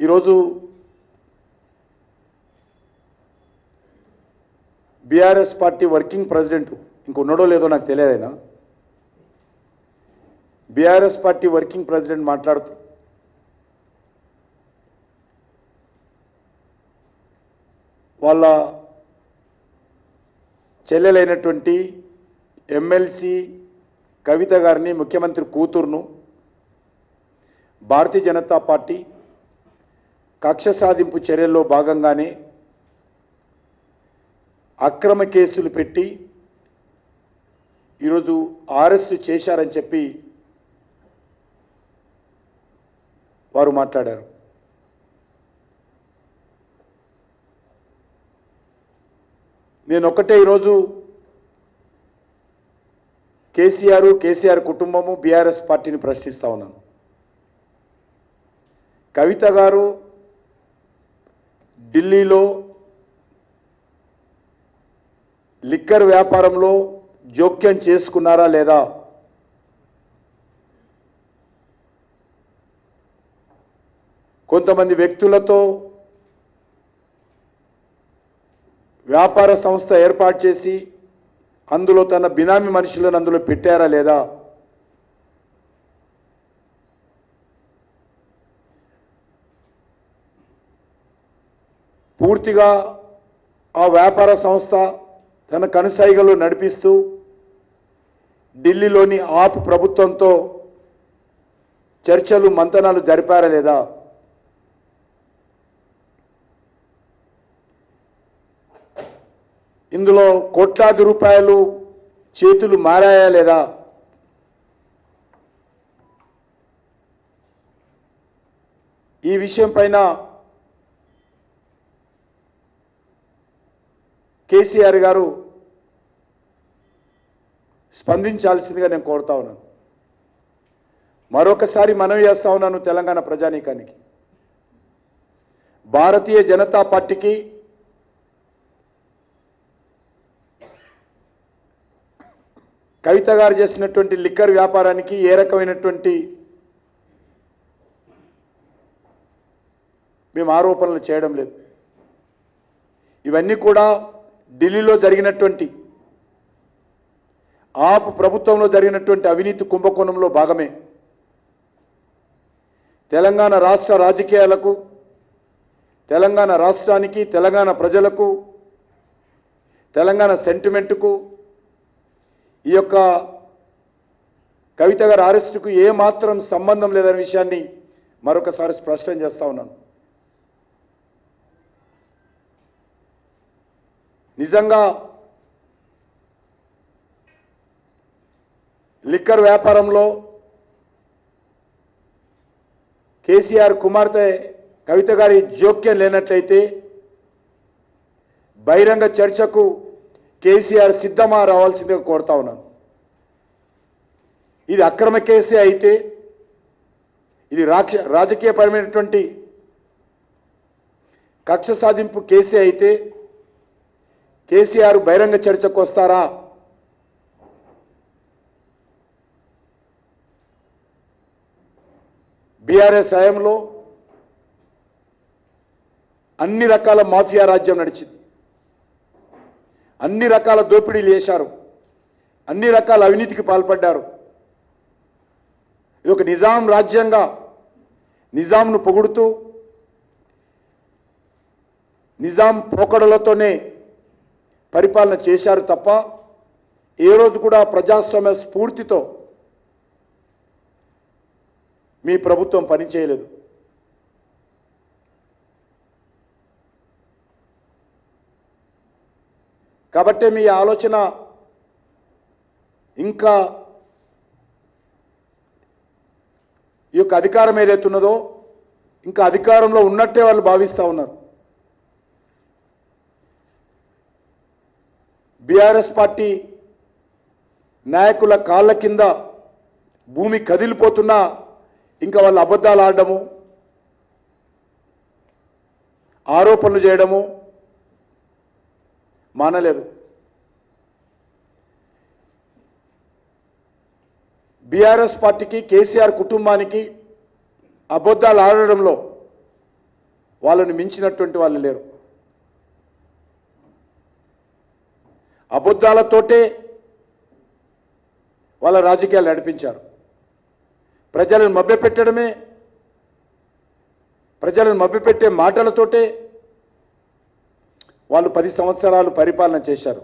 ఈరోజు BRS party working president ఇంకొన్నడో లేదో నాకు తెలియదైనా బీఆర్ఎస్ పార్టీ వర్కింగ్ ప్రెసిడెంట్ మాట్లాడుతూ వాళ్ళ చెల్లెలైనటువంటి ఎమ్మెల్సీ కవిత గారిని ముఖ్యమంత్రి కూతురును భారతీయ జనతా పార్టీ కక్ష సాధింపు చర్యల్లో భాగంగానే అక్రమ కేసులు పెట్టి ఈరోజు అరెస్టు చేశారని చెప్పి వారు మాట్లాడారు. నేను ఒక్కటే ఈరోజు కేసీఆర్ కుటుంబము బీఆర్ఎస్ పార్టీని ప్రశ్నిస్తా ఉన్నాను. కవిత గారు ఢిల్లీలో లిక్కర్ వ్యాపారంలో జోక్యం చేసుకున్నారా లేదా? కొంతమంది వ్యక్తులతో వ్యాపార సంస్థ ఏర్పాటు చేసి అందులో తన బినామీ మనుషులను అందులో పెట్టారా లేదా? పూర్తిగా ఆ వ్యాపార సంస్థ తన కనుసైగలు నడిపిస్తూ ఢిల్లీలోని ఆప్ ప్రభుత్వంతో చర్చలు మంతనాలు జరిపారా లేదా? ఇందులో కోట్లాది రూపాయలు చేతులు మారాయా లేదా? ఈ విషయం పైన కేసీఆర్ గారు స్పందించాల్సిందిగా నేను కోరుతా ఉన్నాను. మరొకసారి మనవి చేస్తా ఉన్నాను తెలంగాణ ప్రజానీకానికి, భారతీయ జనతా పార్టీకి కవిత గారు చేసినటువంటి లిక్కర్ వ్యాపారానికి ఏ రకమైనటువంటి మేము ఆరోపణలు చేయడం లేదు. ఇవన్నీ కూడా ఢిల్లీలో జరిగినటువంటి ఆప్ ప్రభుత్వంలో జరిగినటువంటి అవినీతి కుంభకోణంలో భాగమే. తెలంగాణ రాష్ట్ర రాజకీయాలకు, తెలంగాణ రాష్ట్రానికి, తెలంగాణ ప్రజలకు, తెలంగాణ సెంటిమెంటుకు ఈ యొక్క కవిత గారి అరెస్టుకు ఏమాత్రం సంబంధం లేదనే విషయాన్ని మరొకసారి స్పష్టం చేస్తా ఉన్నాను. నిజంగా లిక్కర్ వ్యాపారంలో కేసీఆర్ కుమార్తె కవిత గారి జోక్యం లేనట్లయితే బహిరంగ చర్చకు కేసీఆర్ సిద్ధమా రావాల్సిందిగా కోరుతా ఉన్నాను. ఇది అక్రమ కేసే అయితే, ఇది రాజకీయపరమైనటువంటి కక్ష సాధింపు కేసే అయితే కేసీఆర్ బహిరంగ చర్చకు వస్తారా? బీఆర్ఎస్ హయాంలో అన్ని రకాల మాఫియా రాజ్యం నడిచింది, అన్ని రకాల దోపిడీలు చేశారు, అన్ని రకాల అవినీతికి పాల్పడ్డారు. ఇది ఒక నిజాం రాజ్యంగా నిజాంను పొగుడుతూ నిజాం పోకడలతోనే పరిపాలన చేశారు తప్ప ఏ రోజు కూడా ప్రజాస్వామ్య స్ఫూర్తితో మీ ప్రభుత్వం పనిచేయలేదు. కాబట్టి మీ ఆలోచన ఇంకా ఈ యొక్క అధికారం ఏదైతున్నదో ఇంకా అధికారంలో ఉన్నట్టే వాళ్ళు భావిస్తూ ఉన్నారు. బీఆర్ఎస్ పార్టీ నాయకుల కాళ్ళ కింద భూమి కదిలిపోతున్నా ఇంకా వాళ్ళు అబద్ధాలు ఆడడము, ఆరోపణలు చేయడము మానలేదు. బీఆర్ఎస్ పార్టీకి, కేసీఆర్ కుటుంబానికి అబద్ధాలు ఆడడంలో వాళ్ళని మించినటువంటి వాళ్ళు లేరు. అబద్ధాలతోటే వాళ్ళ రాజకీయాలు నడిపించారు. ప్రజలను మభ్యపెట్టడమే, ప్రజలను మభ్యపెట్టే మాటలతోటే వాళ్ళు 10 సంవత్సరాలు పరిపాలన చేశారు.